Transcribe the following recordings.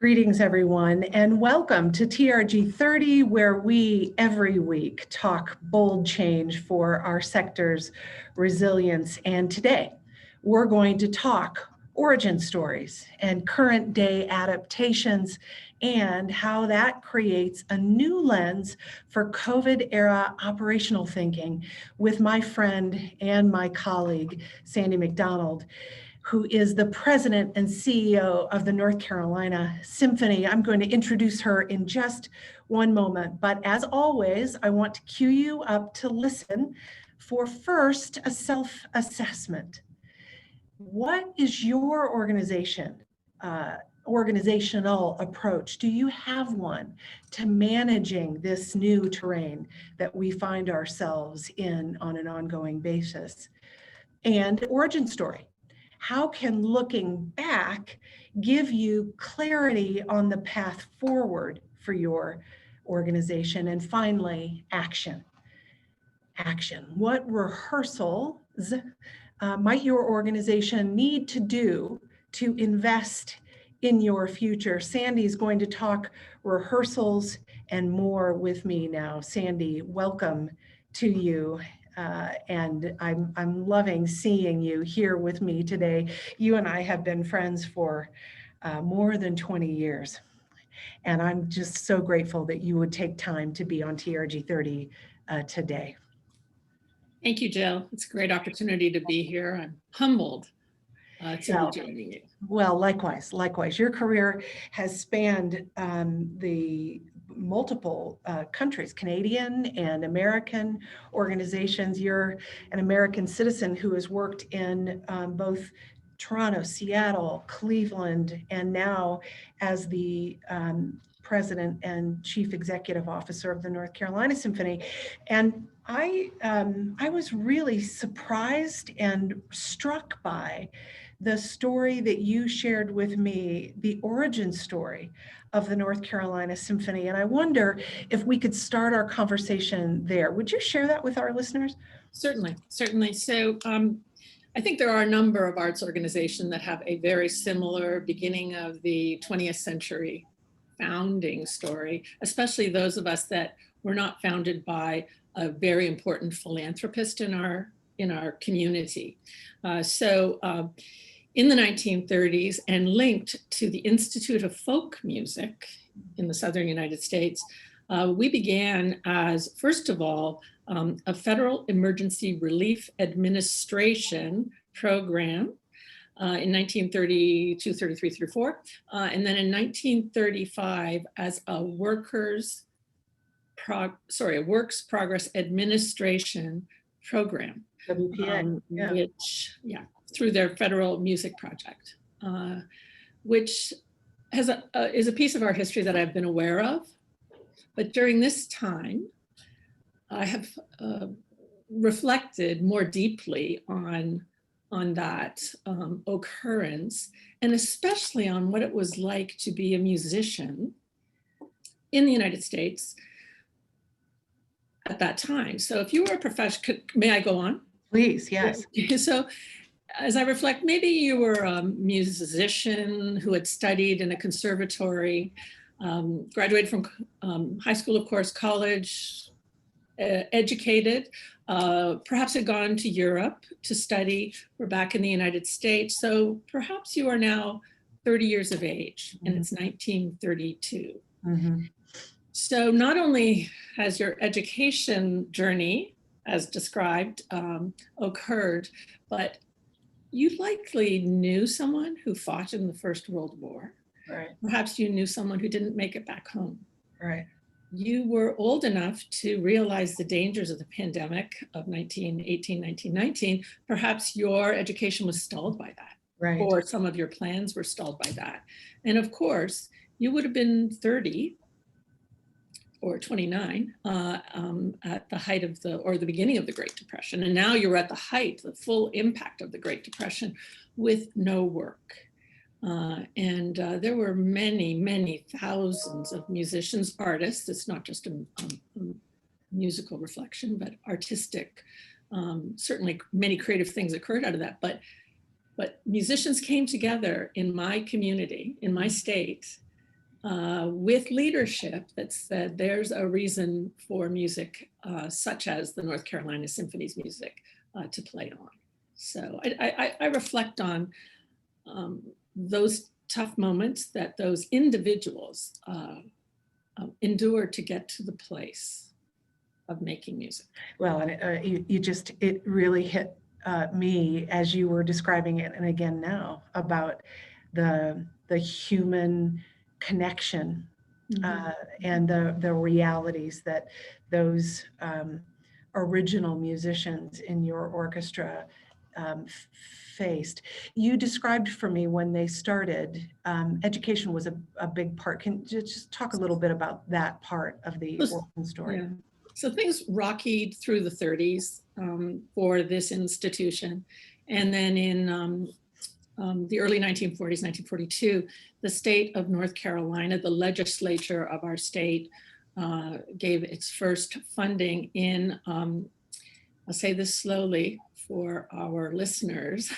Greetings, everyone, and welcome to TRG 30, where we every week talk bold change for our sector's resilience. And today, we're going to talk origin stories and current day adaptations and how that creates a new lens for COVID era operational thinking with my friend and my colleague, Sandi Macdonald, who is the president and CEO of the North Carolina Symphony. I'm going to introduce her in just one moment, but as always, I want to cue you up to listen for first a self-assessment. What is your organizational approach? Do you have one to managing this new terrain that we find ourselves in on an ongoing basis? And origin story. How can looking back give you clarity on the path forward for your organization? And finally, action. Action. What rehearsals might your organization need to do to invest in your future? Sandi's going to talk rehearsals and more with me now. Sandi, welcome to you. And I'm loving seeing you here with me today. You and I have been friends for more than 20 years. And I'm just so grateful that you would take time to be on TRG 30 today. Thank you, Jill. It's a great opportunity to be here. I'm humbled to be joining you. Well, likewise. Your career has spanned the multiple countries, Canadian and American organizations. You're an American citizen who has worked in both Toronto, Seattle, Cleveland, and now as the president and chief executive officer of the North Carolina Symphony. And I was really surprised and struck by the story that you shared with me, the origin story of the North Carolina Symphony. And I wonder if we could start our conversation there. Would you share that with our listeners? Certainly. So I think there are a number of arts organizations that have a very similar beginning of the 20th century founding story, especially those of us that were not founded by a very important philanthropist in our community. In the 1930s, and linked to the Institute of Folk Music in the Southern United States, we began as, first of all, a Federal Emergency Relief Administration program in 1932, 33, 34, and then in 1935 as a Works Progress Administration program, WPA, through their federal music project, which is a piece of our history that I've been aware of. But during this time, I have reflected more deeply on that occurrence, and especially on what it was like to be a musician in the United States at that time. So if you were a professional, may I go on? Please, yes. So as I reflect, maybe you were a musician who had studied in a conservatory, graduated from high school, of course, college, educated, perhaps had gone to Europe to study. We're back in the United States. So perhaps you are now 30 years of age, and it's 1932. Mm-hmm. So not only has your education journey, as described, occurred, but you likely knew someone who fought in the First World War. Right. Perhaps you knew someone who didn't make it back home. Right. You were old enough to realize the dangers of the pandemic of 1918, 1919. Perhaps your education was stalled by that. Right. Or some of your plans were stalled by that. And of course, you would have been 30 or 29 at the height of the beginning of the Great Depression. And now you're at the height, the full impact of the Great Depression with no work. And there were many, many thousands of musicians, artists. It's not just a musical reflection, but artistic. Certainly many creative things occurred out of that. But musicians came together in my community, in my state, with leadership that said there's a reason for music such as the North Carolina Symphony's music to play on. So I reflect on those tough moments that those individuals endure to get to the place of making music. Well, and it really hit me as you were describing it, and again now, about the human connection and the realities that those original musicians in your orchestra faced. You described for me when they started, education was a big part. Can you just talk a little bit about that part of the orphan story? Yeah. So things rockied through the 30s for this institution. And then in the early 1940s, 1942, the state of North Carolina, the legislature of our state, gave its first funding in, I'll say this slowly for our listeners,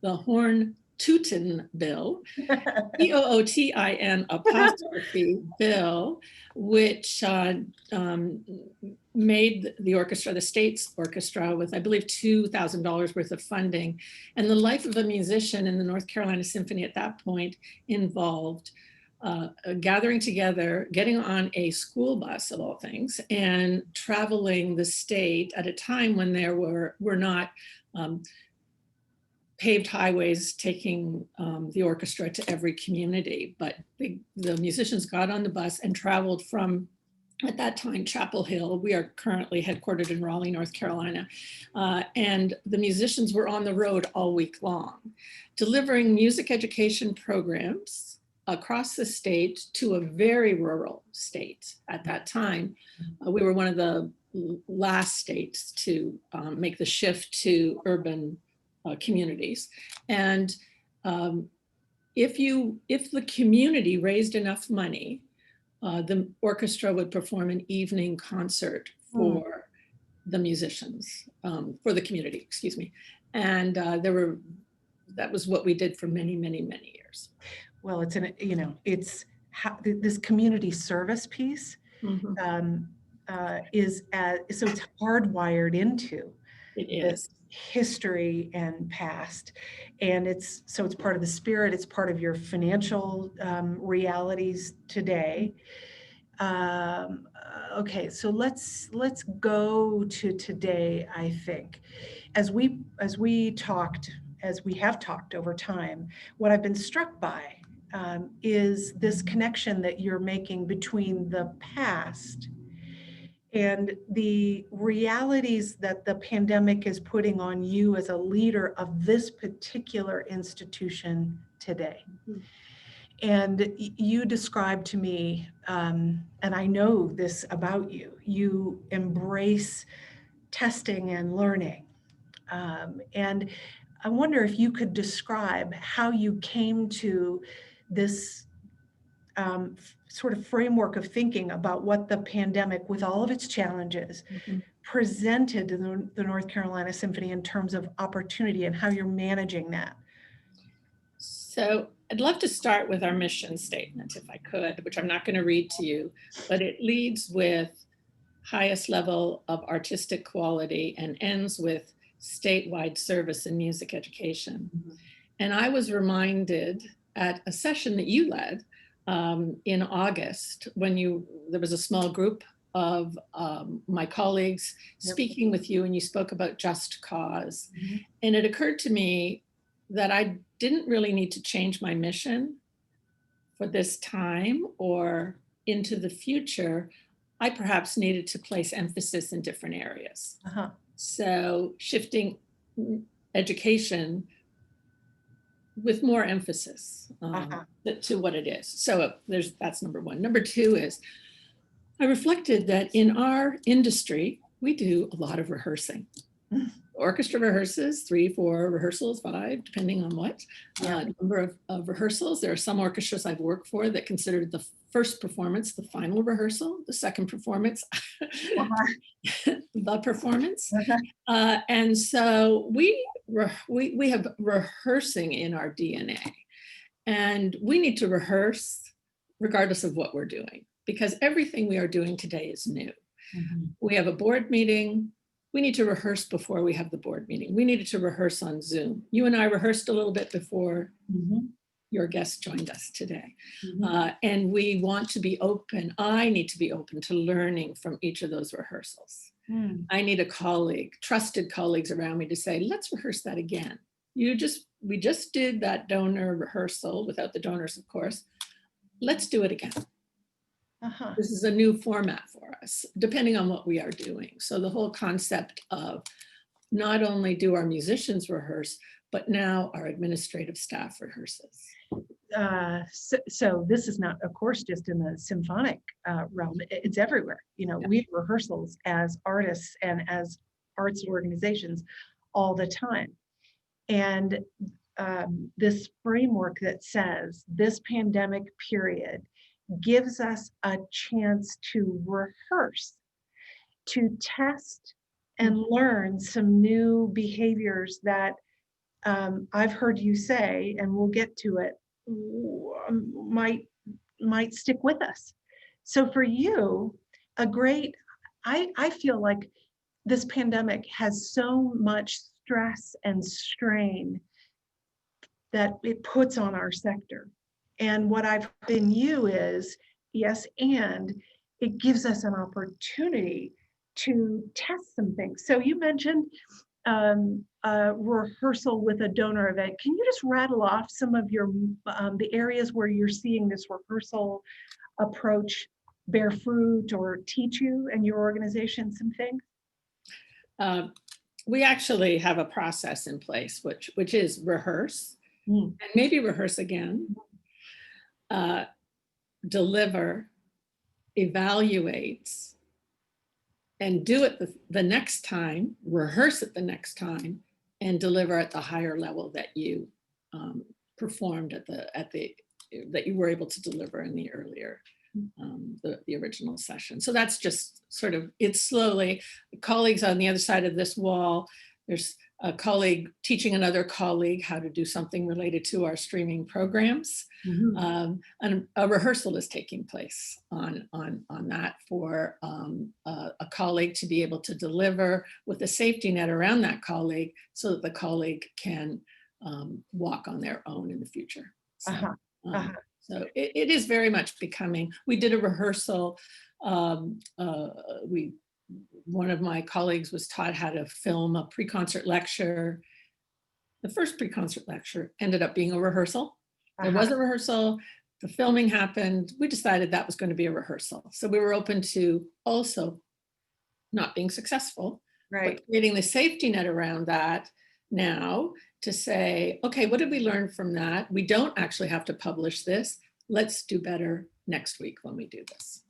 the Horn-Tootin bill, P-O-O-T-I-N apostrophe bill, which made the orchestra, the state's orchestra, with I believe $2,000 worth of funding. And the life of a musician in the North Carolina Symphony at that point involved gathering together, getting on a school bus of all things, and traveling the state at a time when there were not paved highways taking the orchestra to every community, but the musicians got on the bus and traveled from, at that time, Chapel Hill. We are currently headquartered in Raleigh, North Carolina. And the musicians were on the road all week long, delivering music education programs across the state to a very rural state at that time. We were one of the last states to make the shift to urban communities. And if the community raised enough money, the orchestra would perform an evening concert for the musicians, for the community, excuse me. And that was what we did for many, many, many years. Well, it's this community service piece is so it's hardwired into this history and past, and it's part of the spirit. It's part of your financial realities today. Okay, so let's go to today. I think as we have talked over time, what I've been struck by is this connection that you're making between the past and the realities that the pandemic is putting on you as a leader of this particular institution today. And you described to me, and I know this about you, you embrace testing and learning. And I wonder if you could describe how you came to this sort of framework of thinking about what the pandemic, with all of its challenges, presented to the North Carolina Symphony in terms of opportunity and how you're managing that. So I'd love to start with our mission statement, if I could, which I'm not going to read to you, but it leads with highest level of artistic quality and ends with statewide service in music education. And I was reminded at a session that you led in August, when there was a small group of my colleagues speaking with you, and you spoke about just cause. And it occurred to me that I didn't really need to change my mission for this time or into the future. I perhaps needed to place emphasis in different areas. So shifting education with more emphasis to what it is. So that's number one. Number two is, I reflected that in our industry, we do a lot of rehearsing. Orchestra rehearses 3, 4 rehearsals, 5, depending on what number of rehearsals. There are some orchestras I've worked for that considered the first performance the final rehearsal, the second performance the performance. And so we have rehearsing in our DNA, and we need to rehearse regardless of what we're doing, because everything we are doing today is new. Mhm. We have a board meeting. We need to rehearse before we have the board meeting. We needed to rehearse on Zoom. You and I rehearsed a little bit before Mhm. your guest joined us today. Mhm. And we want to be open. I need to be open to learning from each of those rehearsals. Mm. I need a colleague, trusted colleagues around me to say, let's rehearse that again. We just did that donor rehearsal without the donors, of course. Let's do it again. Uh-huh. This is a new format for us, depending on what we are doing. So the whole concept of not only do our musicians rehearse, but now our administrative staff rehearses. So this is not, of course, just in the symphonic realm. It's everywhere. You know, Yeah. we have rehearsals as artists and as arts organizations all the time. And this framework that says this pandemic period gives us a chance to rehearse, to test and learn some new behaviors that I've heard you say, and we'll get to it, might stick with us. So for you, I feel like this pandemic has so much stress and strain that it puts on our sector. And what I've been you is, yes, and it gives us an opportunity to test some things. So you mentioned a rehearsal with a donor event. Can you just rattle off some of your the areas where you're seeing this rehearsal approach bear fruit or teach you and your organization some things? We actually have a process in place, which is rehearse, and maybe rehearse again, deliver, evaluate, and do it the next time, rehearse it the next time, and deliver at the higher level that you performed that you were able to deliver in the earlier, the original session. So that's just sort of, it's slowly, colleagues on the other side of this wall, there's a colleague teaching another colleague how to do something related to our streaming programs. And a rehearsal is taking place on that for a colleague to be able to deliver with a safety net around that colleague so that the colleague can walk on their own in the future. So, so it is very much becoming, we did a rehearsal. One of my colleagues was taught how to film a pre-concert lecture. The first pre-concert lecture ended up being a rehearsal. There was a rehearsal, the filming happened. We decided that was going to be a rehearsal. So we were open to also not being successful, but creating the safety net around that now to say, okay, what did we learn from that? We don't actually have to publish this. Let's do better next week when we do this.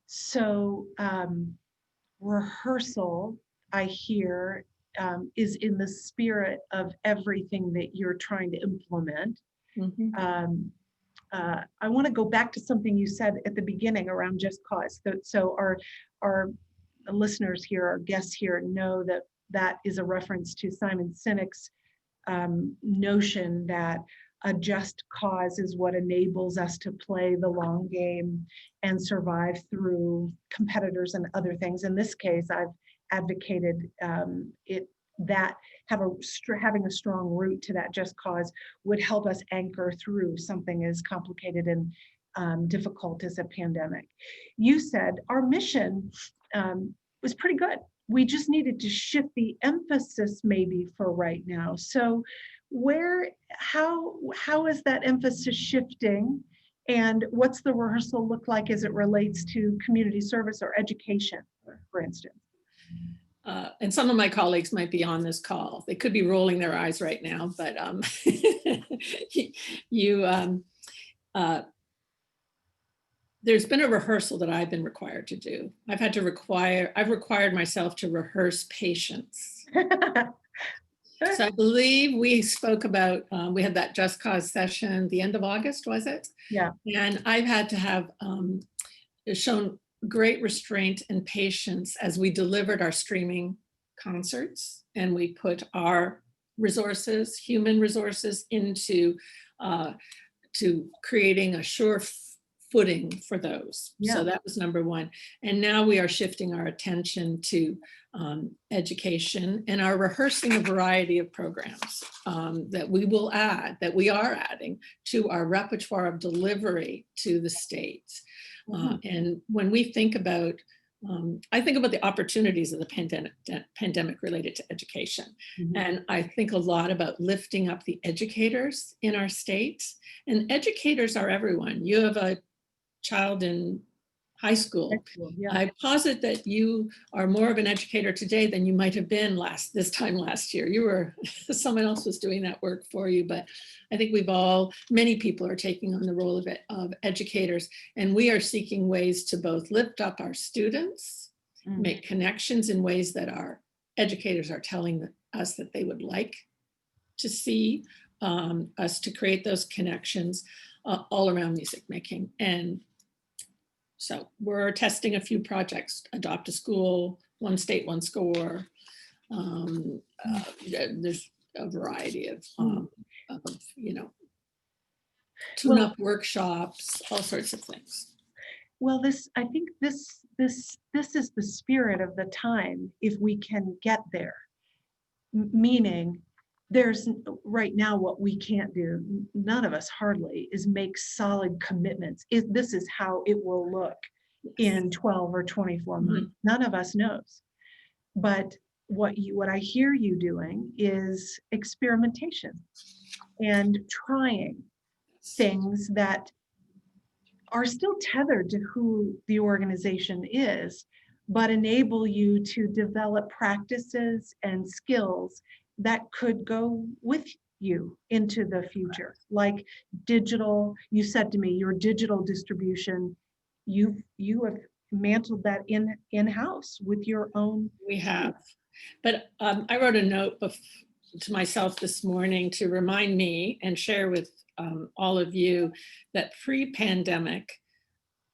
So rehearsal, I hear, is in the spirit of everything that you're trying to implement. I want to go back to something you said at the beginning around just cause. So our listeners here, our guests here know that that is a reference to Simon Sinek's notion that a just cause is what enables us to play the long game and survive through competitors and other things. In this case, I've advocated having a strong root to that just cause would help us anchor through something as complicated and difficult as a pandemic. You said our mission was pretty good. We just needed to shift the emphasis maybe for right now. So how is that emphasis shifting? And what's the rehearsal look like as it relates to community service or education, for instance? And some of my colleagues might be on this call. They could be rolling their eyes right now, but there's been a rehearsal that I've been required to do. I've required myself to rehearse patience. So I believe we spoke about, we had that Just Cause session the end of August, was it? Yeah. And I've had to have shown great restraint and patience as we delivered our streaming concerts, and we put our resources, human resources, into to creating a sure footing for those. Yeah. So that was number one. And now we are shifting our attention to education and are rehearsing a variety of programs that we are adding to our repertoire of delivery to the states. And when we think about, I think about the opportunities of the pandemic related to education. And I think a lot about lifting up the educators in our states. And educators are everyone. You have a child in high school. Yeah. I posit that you are more of an educator today than you might have been this time last year. You were, someone else was doing that work for you, but I think many people are taking on the role of educators, and we are seeking ways to both lift up our students, make connections in ways that our educators are telling us that they would like to see us to create those connections all around music making. And so we're testing a few projects: Adopt a School, One State, One Score. There's a variety of tune-up workshops, all sorts of things. Well, I think this is the spirit of the time, if we can get there. Meaning, there's right now what we can't do, none of us hardly, is make solid commitments. This is how it will look in 12 or 24 months. None of us knows. But what I hear you doing is experimentation and trying things that are still tethered to who the organization is, but enable you to develop practices and skills that could go with you into the future. Like digital, you said to me, your digital distribution, you have mantled that in-house with your own. We have, but I wrote a note to myself this morning to remind me and share with all of you that pre-pandemic,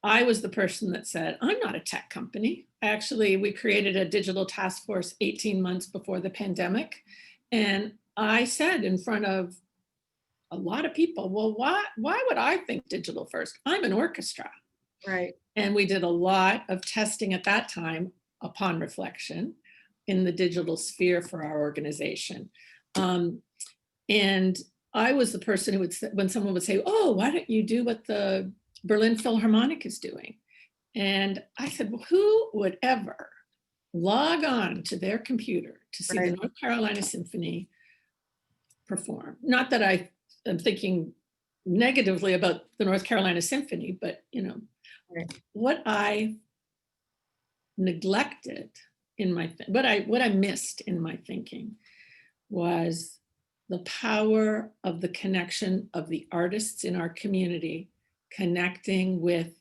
I was the person that said, I'm not a tech company. Actually, we created a digital task force 18 months before the pandemic. And I said in front of a lot of people, well, why would I think digital first? I'm an orchestra. Right. And we did a lot of testing at that time, upon reflection, in the digital sphere for our organization. And I was the person who would say, when someone would say, oh, why don't you do what the Berlin Philharmonic is doing? And I said, well, who would ever log on to their computer to see the North Carolina Symphony perform? Not that I am thinking negatively about the North Carolina Symphony, but what I neglected in what I missed in my thinking was the power of the connection of the artists in our community connecting with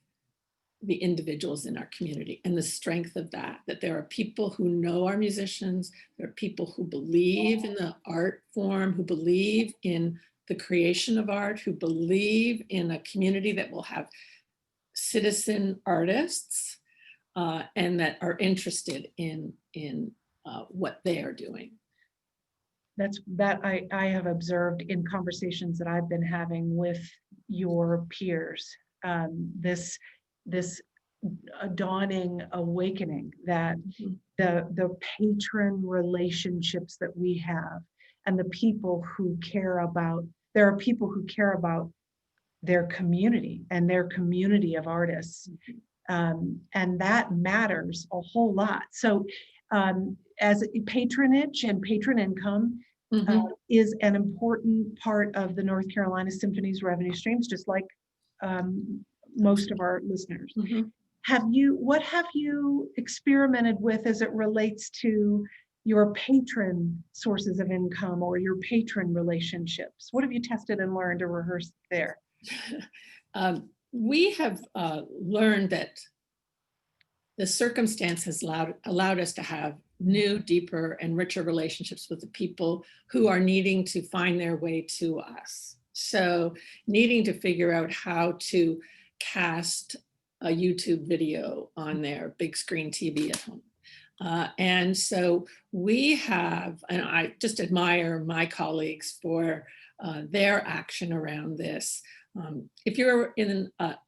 the individuals in our community, and the strength of that there are people who know our musicians, there are people who believe in the art form, who believe in the creation of art, who believe in a community that will have citizen artists and that are interested in what they are doing. That I have observed in conversations that I've been having with your peers, this dawning awakening that the patron relationships that we have, and the people who care about, there are people who care about their community and their community of artists, and that matters a whole lot. So as patronage and patron income is an important part of the North Carolina Symphony's revenue streams, just like most of our listeners. What have you experimented with as it relates to your patron sources of income or your patron relationships? What have you tested and learned or rehearsed there? We have learned that the circumstance has allowed us to have new, deeper, and richer relationships with the people who are needing to find their way to us. So needing to figure out how to cast a YouTube video on their big screen TV at home. And so we have, and I just admire my colleagues for their action around this. If you're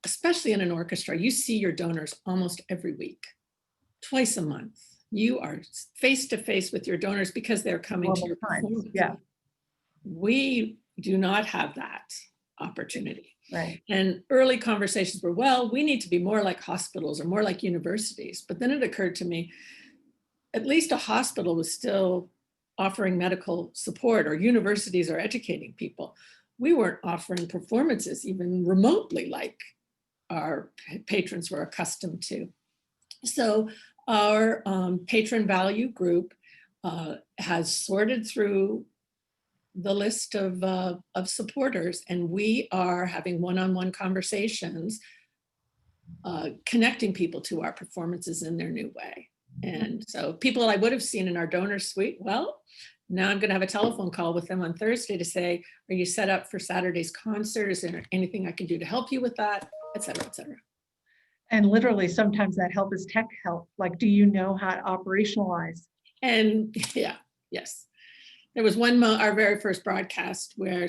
especially in an orchestra, you see your donors almost every week, twice a month. You are face to face with your donors because they're coming to your performance. Yeah. We do not have that opportunity. Right. And early conversations were, well, we need to be more like hospitals or more like universities. But then it occurred to me, at least a hospital was still offering medical support, or universities are educating people. We weren't offering performances even remotely like our patrons were accustomed to. So our patron value group has sorted through the list of supporters, and we are having one-on-one conversations, connecting people to our performances in their new way. And so people I would have seen in our donor suite, well, now I'm going to have a telephone call with them on Thursday to say, are you set up for Saturday's concert? Is there anything I can do to help you with that, et cetera, et cetera. And literally sometimes that help is tech help. Like, do you know how to operationalize? And yeah, yes. There was our very first broadcast where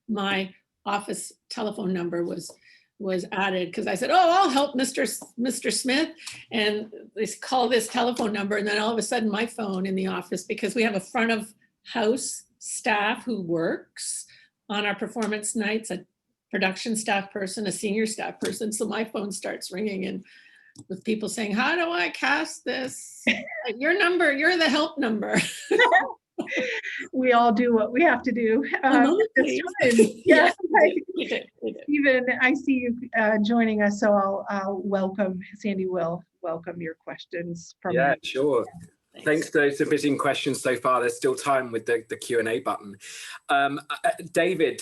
my office telephone number was added because I said, oh, I'll help Mr. Smith. And they call this telephone number. And then all of a sudden my phone in the office, because we have a front of house staff who works on our performance nights, a production staff person, a senior staff person. So my phone starts ringing and with people saying, how do I cast this? Your number, you're the help number. We all do what we have to do. Yeah, we did. Even I see you joining us, so I'll welcome, Sandi will welcome your questions. Yeah, sure. Thanks for those submitting questions so far. There's still time with the Q&A button. David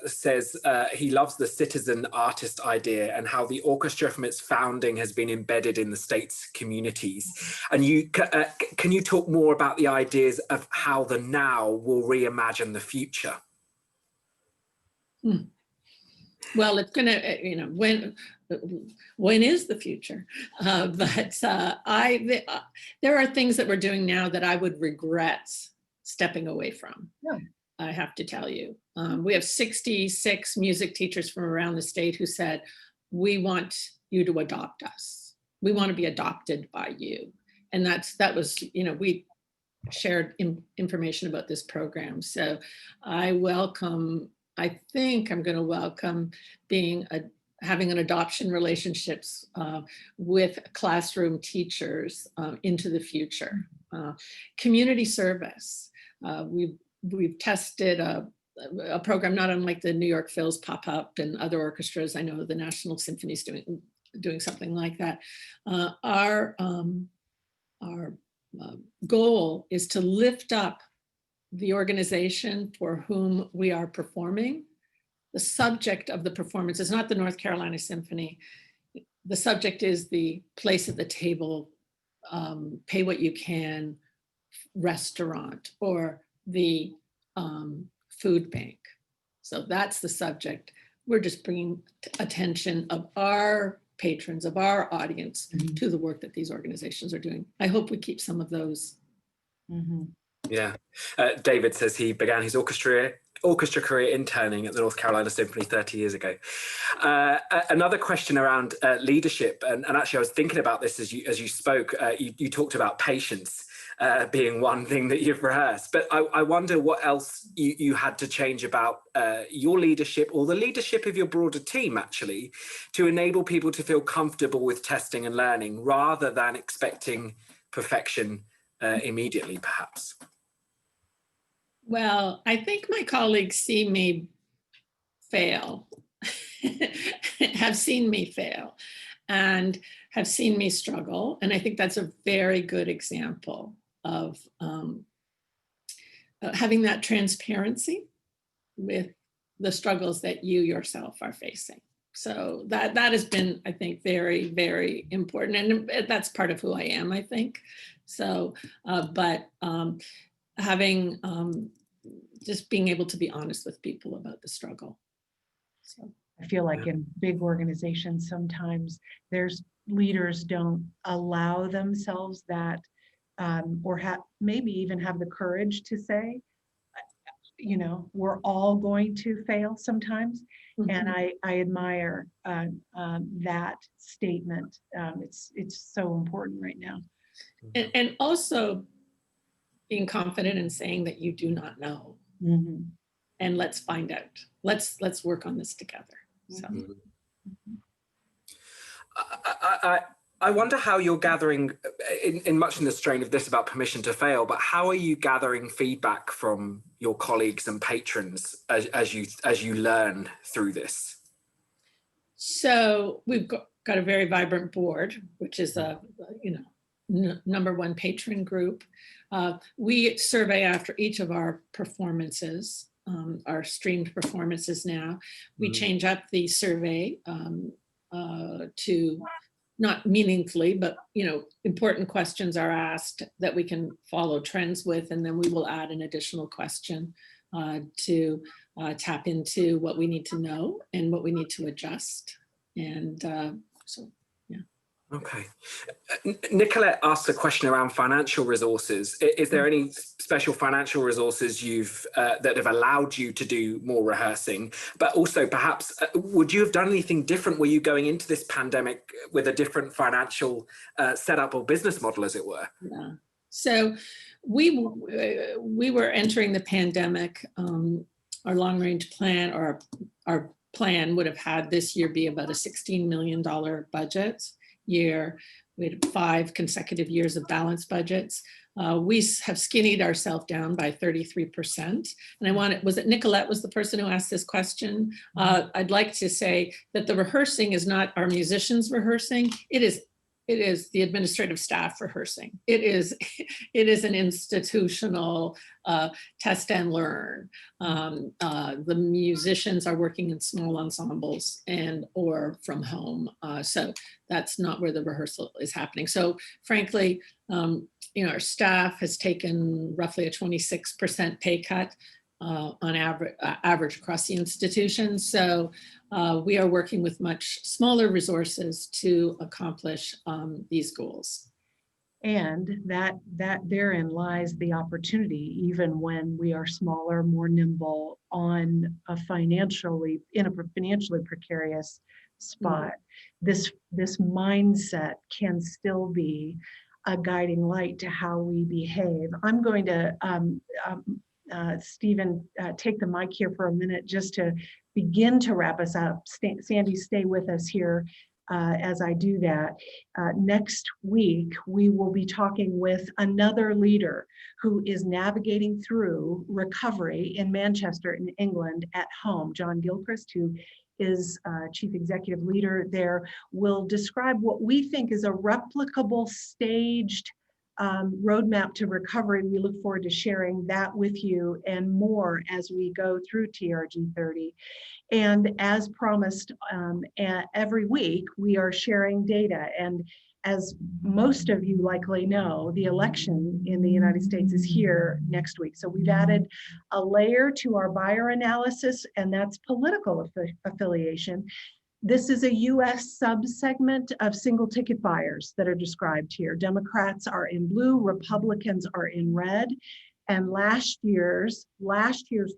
says he loves the citizen artist idea and how the orchestra from its founding has been embedded in the state's communities. And can you talk more about the ideas of how the now will reimagine the future? Well, it's going to, when is the future? But there are things that we're doing now that I would regret stepping away from. Yeah. I have to tell you. We have 66 music teachers from around the state who said, we want you to adopt us. We want to be adopted by you. And that was, we shared information about this program. So I think I'm going to welcome having an adoption relationships with classroom teachers into the future. Community service. We've tested a program not unlike the New York Phil's pop-up and other orchestras. I know the National Symphony is doing something like that. Our goal is to lift up the organization for whom we are performing. The subject of the performance is not the North Carolina Symphony. The subject is the place at the table, pay what you can restaurant, or the food bank. So that's the subject. We're just bringing attention of our patrons, of our audience, to the work that these organizations are doing. I hope we keep some of those. Yeah. David says he began his orchestra career interning at the North Carolina Symphony 30 years ago. Another question around leadership, and actually I was thinking about this as you spoke. You talked about patience being one thing that you've rehearsed, but I wonder what else you had to change about your leadership or the leadership of your broader team, actually, to enable people to feel comfortable with testing and learning rather than expecting perfection immediately, perhaps. Well, I think my colleagues see me fail, have seen me fail, and have seen me struggle. And I think that's a very good example of having that transparency with the struggles that you yourself are facing. So that has been, I think, very, very important. And that's part of who I am, I think. So, having just being able to be honest with people about the struggle. So I feel like in big organizations, sometimes there's leaders don't allow themselves that, or maybe even have the courage to say, we're all going to fail sometimes. And Mhm. I admire that statement. It's so important right now. And also being confident in saying that you do not know, and let's find out. Let's work on this together. So. I wonder how you're gathering, in much in the strain of this about permission to fail, but how are you gathering feedback from your colleagues and patrons as you learn through this? So we've got a very vibrant board, which is a number one patron group. We survey after each of our performances, our streamed performances now. We change up the survey to not meaningfully, but important questions are asked that we can follow trends with, and then we will add an additional question to tap into what we need to know and what we need to adjust. And so, yeah. Okay. Nicolette asked a question around financial resources. Is there any special financial resources that have allowed you to do more rehearsing? But also, perhaps, would you have done anything different? Were you going into this pandemic with a different financial setup or business model, as it were? Yeah. So we were entering the pandemic. Our long range plan, or our plan, would have had this year be about a $16 million budget year. We had 5 consecutive years of balanced budgets. We have skinnied ourselves down by 33%. And was it Nicolette was the person who asked this question? I'd like to say that the rehearsing is not our musicians rehearsing. It is the administrative staff rehearsing. It is an institutional test and learn. The musicians are working in small ensembles or from home. So that's not where the rehearsal is happening. So frankly, our staff has taken roughly a 26% pay cut on average across the institution. So we are working with much smaller resources to accomplish these goals. And that therein lies the opportunity, even when we are smaller, more nimble, in a financially precarious spot. This mindset can still be a guiding light to how we behave. I'm going to Stephen, take the mic here for a minute just to begin to wrap us up. Sandi, stay with us here as I do that. Next week, we will be talking with another leader who is navigating through recovery in Manchester, in England, at home. John Gilchrist, who is chief executive leader there, will describe what we think is a replicable, staged roadmap to recovery. We look forward to sharing that with you and more as we go through TRG 30. And as promised, every week we are sharing data. And as most of you likely know, the election in the United States is here next week. So we've added a layer to our buyer analysis, and that's political affiliation. This is a US subsegment of single ticket buyers that are described here. Democrats are in blue, Republicans are in red, and last year's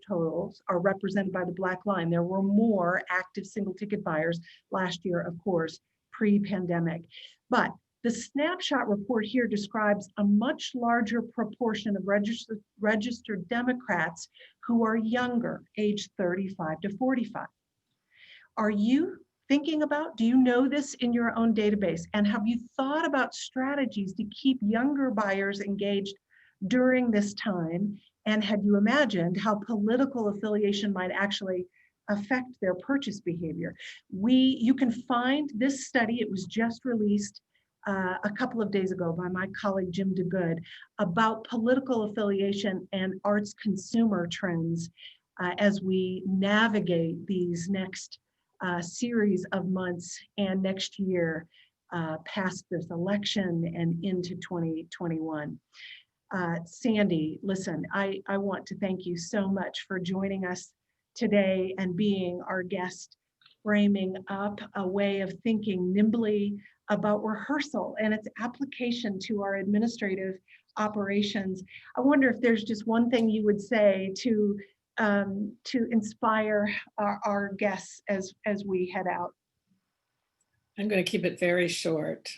totals are represented by the black line. There were more active single ticket buyers last year, of course, pre-pandemic. But the snapshot report here describes a much larger proportion of registered Democrats who are younger, aged 35 to 45. Are you thinking about, do you know this in your own database? And have you thought about strategies to keep younger buyers engaged during this time? And have you imagined how political affiliation might actually affect their purchase behavior? You can find this study, it was just released a couple of days ago by my colleague Jim DeGood, about political affiliation and arts consumer trends as we navigate these next series of months and next year past this election and into 2021. Sandi, listen, I want to thank you so much for joining us today and being our guest, framing up a way of thinking nimbly about rehearsal and its application to our administrative operations. I wonder if there's just one thing you would say to to inspire our guests as we head out? I'm going to keep it very short.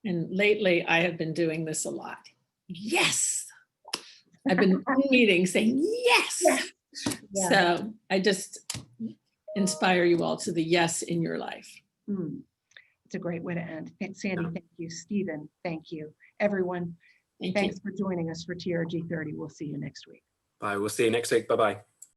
And lately I have been doing this a lot. Yes. I've been in meetings saying yes. Yeah. So I just inspire you all to the yes in your life. It's a great way to end. Sandi, thank you. Stephen, thank you. Everyone, thanks for joining us for TRG 30. We'll see you next week. Bye. We'll see you next week. Bye-bye.